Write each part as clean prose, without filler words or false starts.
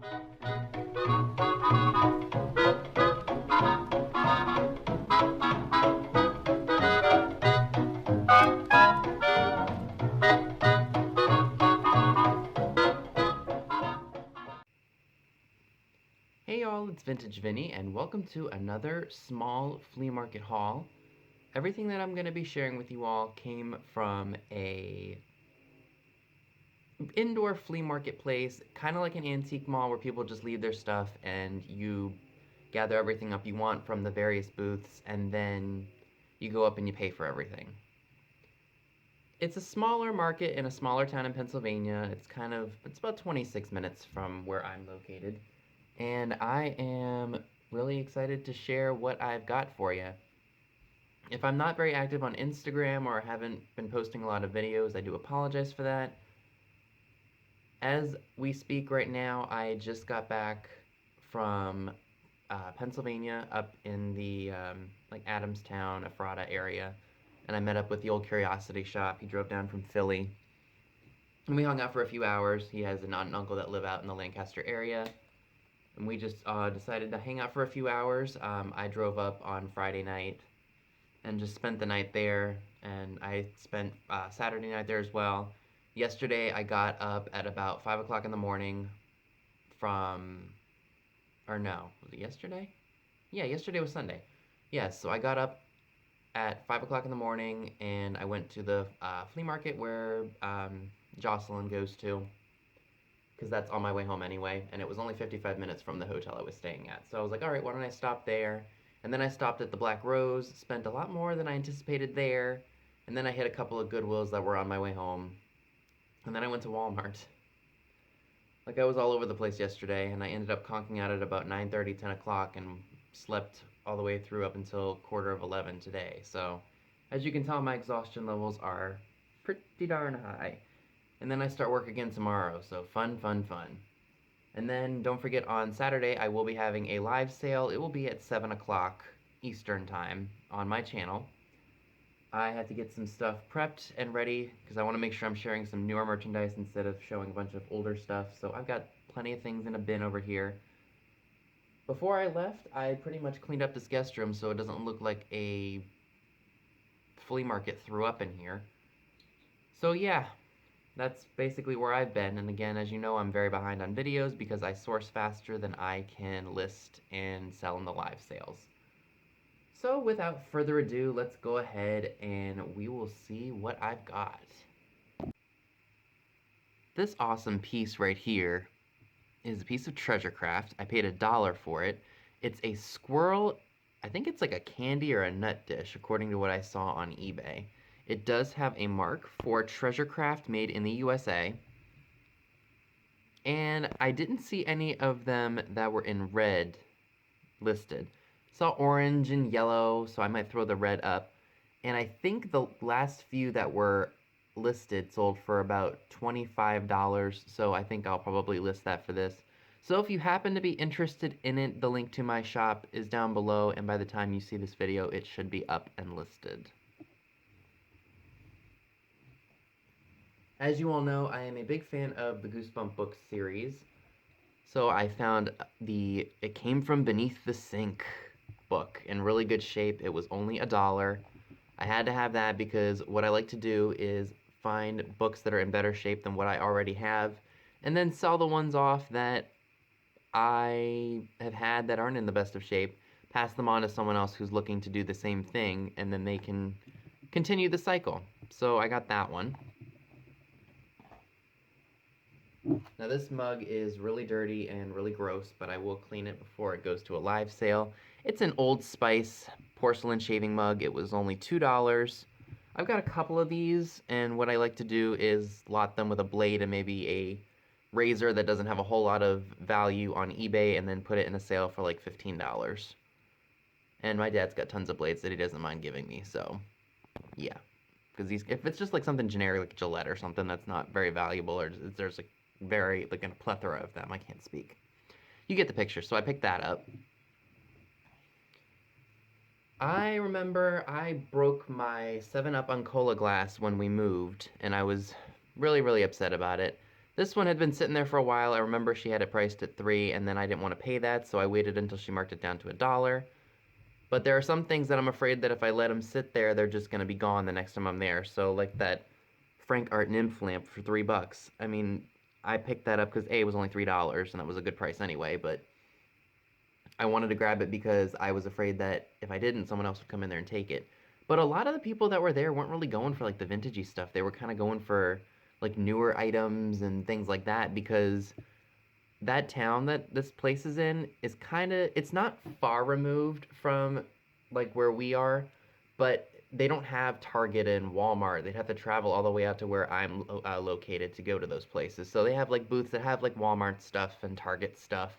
Hey y'all, it's Vintage Vinny, and welcome to another small flea market haul. Everything that I'm going to be sharing with you all came from a indoor flea marketplace, kind of like an antique mall where people just leave their stuff and you gather everything up you want from the various booths, and then you go up and you pay for everything. It's a smaller market in a smaller town in Pennsylvania. It's about 26 minutes from where I'm located. And I am really excited to share what I've got for you. If I'm not very active on Instagram or haven't been posting a lot of videos, I do apologize for that. As we speak right now, I just got back from Pennsylvania, up in the like Adamstown, Ephrata area, and I met up with the old Curiosity Shop. He drove down from Philly, and we hung out for a few hours. He has an aunt and uncle that live out in the Lancaster area, and we just decided to hang out for a few hours. I drove up on Friday night and just spent the night there, and I spent Saturday night there as well. Yesterday, I got up at about 5 o'clock in the morning from, or no, was it yesterday? Yeah, yesterday was Sunday. Yeah, so I got up at 5 o'clock in the morning and I went to the flea market where Jocelyn goes to, because that's on my way home anyway, and it was only 55 minutes from the hotel I was staying at. So I was like, all right, why don't I stop there? And then I stopped at the Black Rose, spent a lot more than I anticipated there, and then I hit a couple of Goodwills that were on my way home. And then I went to Walmart. Like, I was all over the place yesterday, and I ended up conking out at about 9:30, 10 o'clock, and slept all the way through up until quarter of 11 today. So, as you can tell, my exhaustion levels are pretty darn high. And then I start work again tomorrow, so fun, fun, fun. And then don't forget, on Saturday I will be having a live sale. It will be at 7 o'clock Eastern Time on my channel. I had to get some stuff prepped and ready because I want to make sure I'm sharing some newer merchandise instead of showing a bunch of older stuff. So I've got plenty of things in a bin over here. Before I left, I pretty much cleaned up this guest room so it doesn't look like a flea market threw up in here. So yeah, that's basically where I've been. And again, as you know, I'm very behind on videos because I source faster than I can list and sell in the live sales. So without further ado, let's go ahead and we will see what I've got. This awesome piece right here is a piece of treasure craft. I paid $1 for it. It's a squirrel. I think it's like a candy or a nut dish, according to what I saw on eBay. It does have a mark for treasure craft made in the USA. And I didn't see any of them that were in red listed. Saw orange and yellow, so I might throw the red up. And I think the last few that were listed sold for about $25, so I think I'll probably list that for this. So if you happen to be interested in it, the link to my shop is down below, and by the time you see this video, it should be up and listed. As you all know, I am a big fan of the Goosebump books series. So I found It Came From Beneath the Sink book in really good shape. It was only $1. I had to have that because what I like to do is find books that are in better shape than what I already have, and then sell the ones off that I have had that aren't in the best of shape, pass them on to someone else who's looking to do the same thing, and then they can continue the cycle. So I got that one. Now this mug is really dirty and really gross, but I will clean it before it goes to a live sale. It's an Old Spice porcelain shaving mug. It was only $2. I've got a couple of these, and what I like to do is lot them with a blade and maybe a razor that doesn't have a whole lot of value on eBay, and then put it in a sale for like $15. And my dad's got tons of blades that he doesn't mind giving me, so yeah. Because if it's just like something generic like Gillette or something that's not very valuable, or there's a plethora of them, I can't speak. You get the picture, so I picked that up. I remember I broke my 7-Up Uncola glass when we moved, and I was really, really upset about it. This one had been sitting there for a while. I remember she had it priced at $3, and then I didn't want to pay that, so I waited until she marked it down to $1. But there are some things that I'm afraid that if I let them sit there, they're just going to be gone the next time I'm there. So like that Frank Art nymph lamp for $3. I mean, I picked that up because A, it was only $3, and that was a good price anyway, but I wanted to grab it because I was afraid that if I didn't, someone else would come in there and take it. But a lot of the people that were there weren't really going for like the vintagey stuff. They were kind of going for like newer items and things like that because that town that this place is in is kind of, it's not far removed from like where we are, but they don't have Target and Walmart. They'd have to travel all the way out to where I'm located to go to those places. So they have like booths that have like Walmart stuff and Target stuff.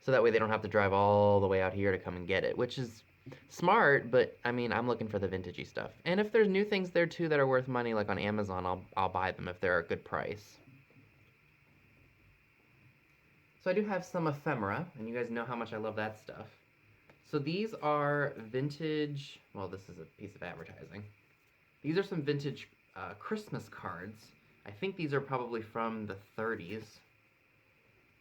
So that way they don't have to drive all the way out here to come and get it, which is smart, but I mean, I'm looking for the vintagey stuff. And if there's new things there too that are worth money, like on Amazon, I'll buy them if they're a good price. So I do have some ephemera, and you guys know how much I love that stuff. So these are vintage, well, this is a piece of advertising. These are some vintage Christmas cards. I think these are probably from the 30s.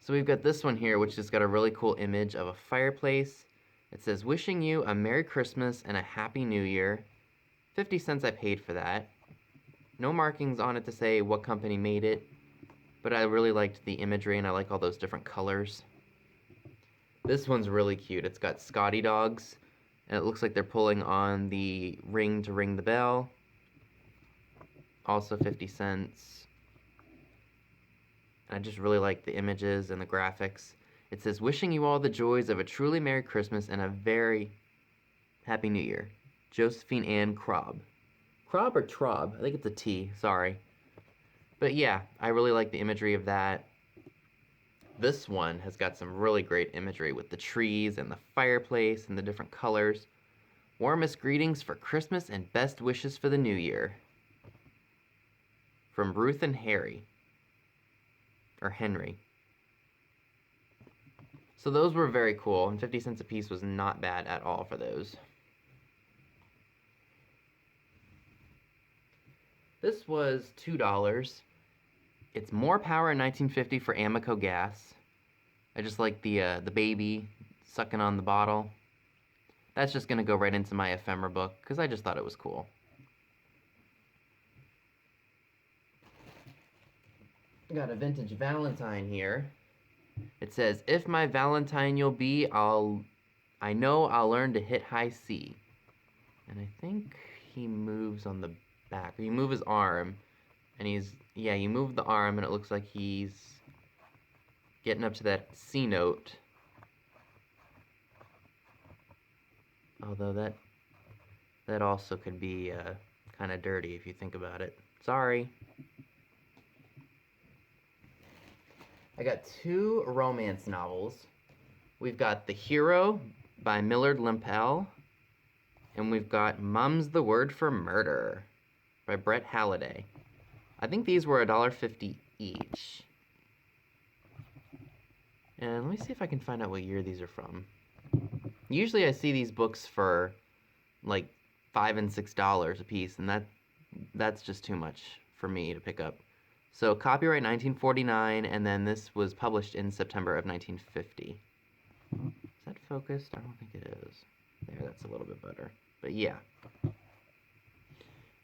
So we've got this one here, which has got a really cool image of a fireplace. It says, wishing you a Merry Christmas and a Happy New Year. 50 cents I paid for that. No markings on it to say what company made it, but I really liked the imagery and I like all those different colors. This one's really cute. It's got Scotty dogs, and it looks like they're pulling on the ring to ring the bell. Also 50 cents. I just really like the images and the graphics. It says, wishing you all the joys of a truly Merry Christmas and a very Happy New Year. Josephine Ann Krob. Krob or Trob? I think it's a T, sorry. But yeah, I really like the imagery of that. This one has got some really great imagery with the trees and the fireplace and the different colors. Warmest greetings for Christmas and best wishes for the new year. From Ruth and Harry. Or Henry. So those were very cool, and 50 cents a piece was not bad at all for those. This was $2. It's more power in 1950 for Amoco gas. I just like the baby sucking on the bottle. That's just gonna go right into my ephemera book because I just thought it was cool. Got a vintage Valentine here. It says, if my Valentine you'll be, I know I'll learn to hit high C. And I think he moves on the back. You move his arm, and yeah, you move the arm, and it looks like he's getting up to that C note. Although that also could be kind of dirty if you think about it. Sorry. I got two romance novels. We've got The Hero by Millard Limpel, and we've got Mum's the Word for Murder by Brett Halliday. I think these were $1.50 each. And let me see if I can find out what year these are from. Usually I see these books for like $5 and $6 a piece, and that's just too much for me to pick up. So copyright 1949, and then this was published in September of 1950. Is that focused? I don't think it is. There, that's a little bit better. But yeah.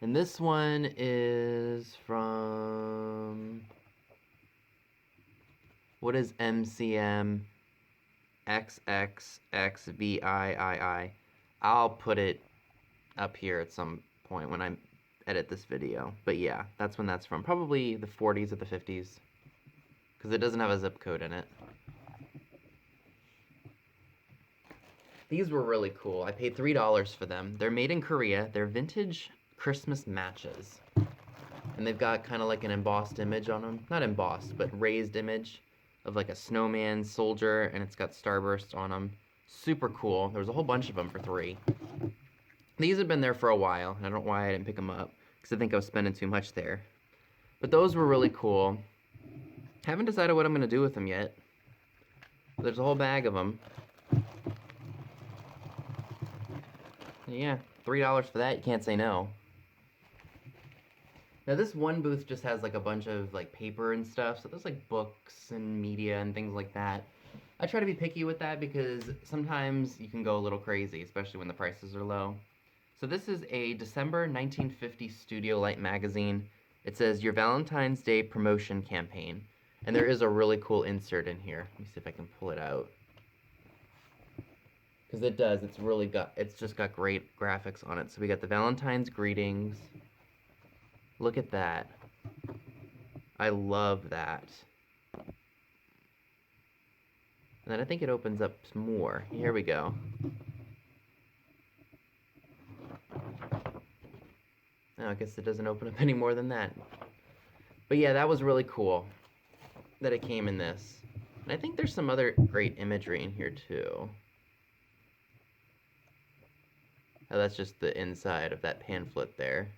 And this one is from... What is MCM XXXVIII? I'll put it up here at some point when I edit this video. But yeah, that's when that's from. Probably the 40s or the 50s. Because it doesn't have a zip code in it. These were really cool. I paid $3 for them. They're made in Korea. They're vintage Christmas matches. And they've got kind of like an embossed image on them. Not embossed, but raised image of like a snowman soldier, and it's got starbursts on them. Super cool. There was a whole bunch of them for $3. These have been there for a while, and I don't know why I didn't pick them up, because I think I was spending too much there. But those were really cool. Haven't decided what I'm going to do with them yet. There's a whole bag of them. Yeah, $3 for that, you can't say no. Now this one booth just has like a bunch of like paper and stuff, so there's like books and media and things like that. I try to be picky with that because sometimes you can go a little crazy, especially when the prices are low. So this is a December 1950 Studio Light magazine. It says your Valentine's Day Promotion campaign, and there is a really cool insert in here. Let me see if I can pull it out. Because it does, it's just got great graphics on it. So we got the Valentine's greetings. Look at that. I love that. And then I think it opens up more. Here we go. Oh, I guess it doesn't open up any more than that. But yeah, that was really cool that it came in this. And I think there's some other great imagery in here too. Oh, that's just the inside of that pamphlet there.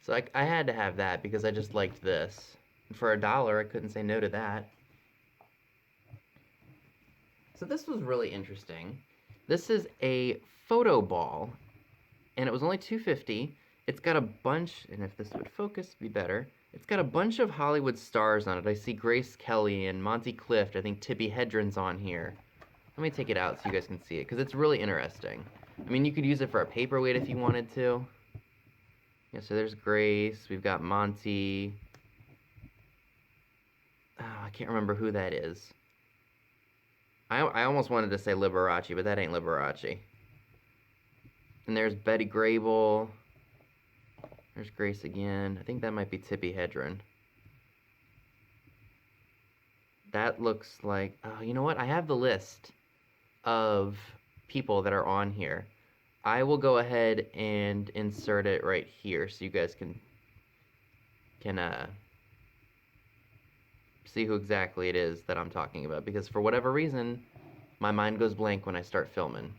So I had to have that because I just liked this. And for $1, I couldn't say no to that. So this was really interesting. This is a photo ball, and it was only $2.50. It's got a bunch, and if this would focus, it'd be better. It's got a bunch of Hollywood stars on it. I see Grace Kelly and Monty Clift. I think Tippi Hedren's on here. Let me take it out so you guys can see it, because it's really interesting. I mean, you could use it for a paperweight if you wanted to. Yeah, so there's Grace. We've got Monty. Oh, I can't remember who that is. I almost wanted to say Liberace, but that ain't Liberace. And there's Betty Grable. There's Grace again. I think that might be Tippi Hedren. That looks like... Oh, you know what? I have the list of people that are on here. I will go ahead and insert it right here so you guys can see who exactly it is that I'm talking about, because for whatever reason my mind goes blank when I start filming.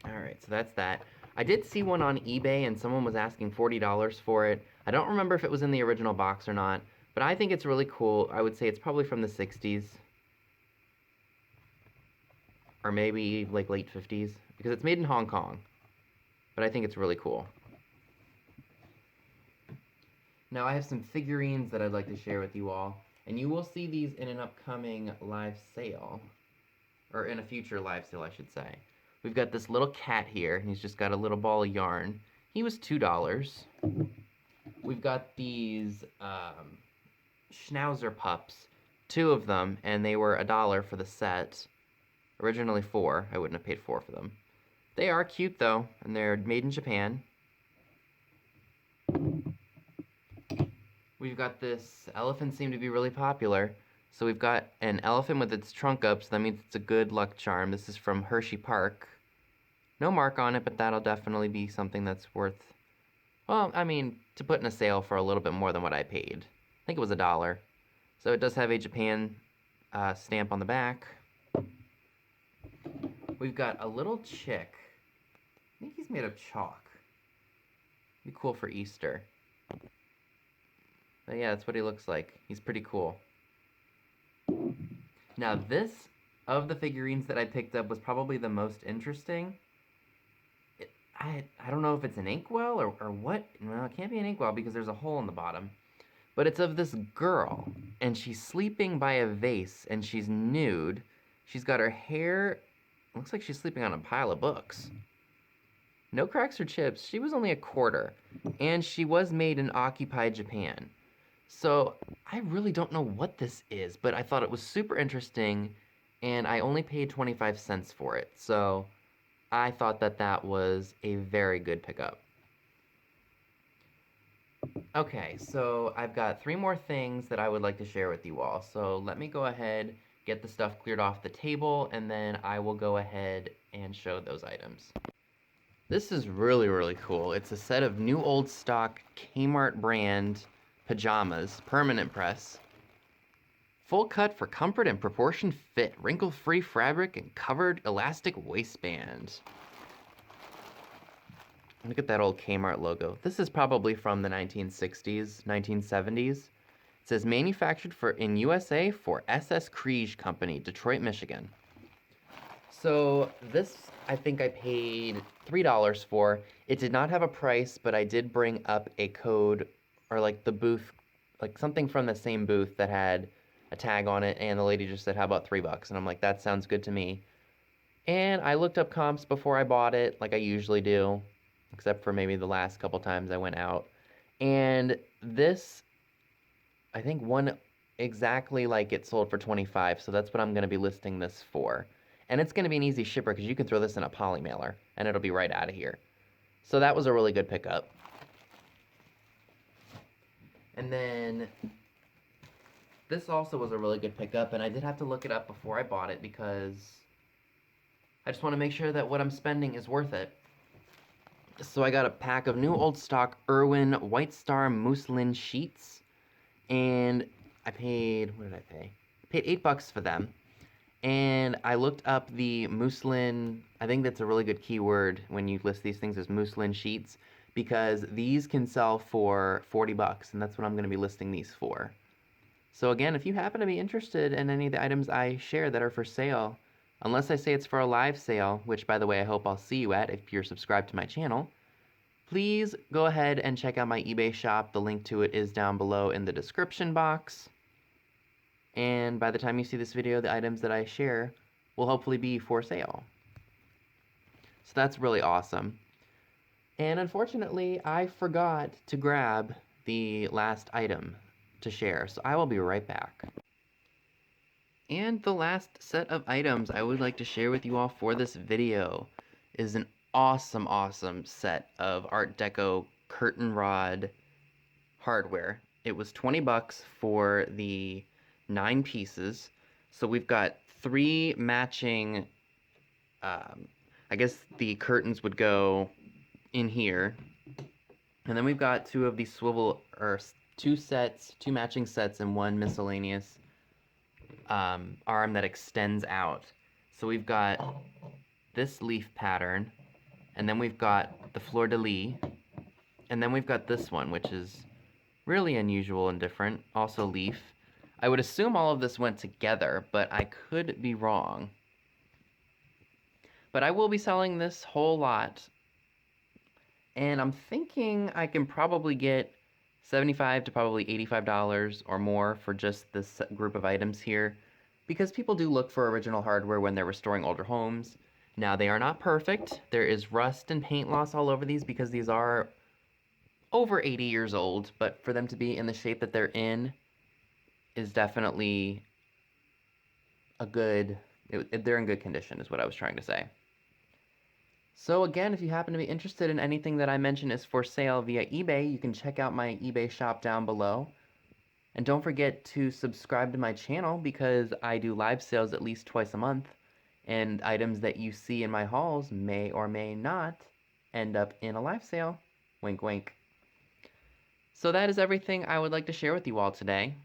Alright, so that's that. I did see one on eBay and someone was asking $40 for it. I don't remember if it was in the original box or not, but I think it's really cool. I would say it's probably from the 60s. Or maybe like late 50s, because it's made in Hong Kong. But I think it's really cool. Now I have some figurines that I'd like to share with you all, and you will see these in an upcoming live sale, or in a future live sale, I should say. We've got this little cat here, and he's just got a little ball of yarn. He was $2. We've got these Schnauzer pups, 2 of them, and they were $1 for the set. Originally 4. I wouldn't have paid 4 for them. They are cute though, and they're made in Japan. We've got this elephant, seemed to be really popular. So we've got an elephant with its trunk up, so that means it's a good luck charm. This is from Hershey Park. No mark on it, but that'll definitely be something that's worth, well, I mean, to put in a sale for a little bit more than what I paid. I think it was $1. So it does have a Japan stamp on the back. We've got a little chick. I think he's made of chalk. Be cool for Easter. But yeah, that's what he looks like. He's pretty cool. Now this, of the figurines that I picked up, was probably the most interesting. I don't know if it's an inkwell or what. Well, it can't be an inkwell because there's a hole in the bottom. But it's of this girl, and she's sleeping by a vase, and she's nude. She's got her hair... Looks like she's sleeping on a pile of books. No cracks or chips. She was only $1/4. And she was made in occupied Japan. So I really don't know what this is, but I thought it was super interesting, and I only paid 25 cents for it. So I thought that that was a very good pickup. Okay, so I've got 3 more things that I would like to share with you all. So let me go ahead, get the stuff cleared off the table, and then I will go ahead and show those items. This is really, really cool. It's a set of new old stock Kmart brand pajamas, permanent press. Full cut for comfort and proportion fit, wrinkle-free fabric and covered elastic waistband. Look at that old Kmart logo. This is probably from the 1960s, 1970s. It says manufactured in USA for SS Kriege Company, Detroit, Michigan. So this, I think I paid $3 for. It did not have a price, but I did bring up a code or like the booth, like something from the same booth that had a tag on it, and the lady just said, "How about $3?" And I'm like, "That sounds good to me." And I looked up comps before I bought it, like I usually do, except for maybe the last couple times I went out. And this, I think one exactly like it sold for 25, so that's what I'm going to be listing this for. And it's going to be an easy shipper because you can throw this in a poly mailer and it'll be right out of here. So that was a really good pickup. And then this also was a really good pickup, and I did have to look it up before I bought it because I just want to make sure that what I'm spending is worth it. So I got a pack of new old stock Irwin White Star muslin sheets, and I paid, what did I pay? I paid $8 for them. And I looked up the muslin. I think that's a really good keyword when you list these things as muslin sheets, because these can sell for $40, and that's what I'm going to be listing these for. So again, if you happen to be interested in any of the items I share that are for sale, unless I say it's for a live sale, which by the way I hope I'll see you at if you're subscribed to my channel, please go ahead and check out my eBay shop. The link to it is down below in the description box. And by the time you see this video, the items that I share will hopefully be for sale. So that's really awesome. And unfortunately, I forgot to grab the last item to share, so I will be right back. And the last set of items I would like to share with you all for this video is an awesome set of Art Deco curtain rod hardware. It was $20 for the 9 pieces. So we've got 3 matching, I guess the curtains would go in here. And then we've got 2 of these swivel, or 2 matching sets, and 1 miscellaneous arm that extends out. So we've got this leaf pattern, and then we've got the fleur-de-lis, and then we've got this one, which is really unusual and different, also leaf. I would assume all of this went together, but I could be wrong. But I will be selling this whole lot, and I'm thinking I can probably get $75 to probably $85 or more for just this group of items here, because people do look for original hardware when they're restoring older homes. Now, they are not perfect. There is rust and paint loss all over these because these are over 80 years old, but for them to be in the shape that they're in is definitely they're in good condition is what I was trying to say. So again, if you happen to be interested in anything that I mentioned is for sale via eBay, you can check out my eBay shop down below. And don't forget to subscribe to my channel because I do live sales at least twice a month, and items that you see in my hauls may or may not end up in a live sale. Wink, wink. So that is everything I would like to share with you all today.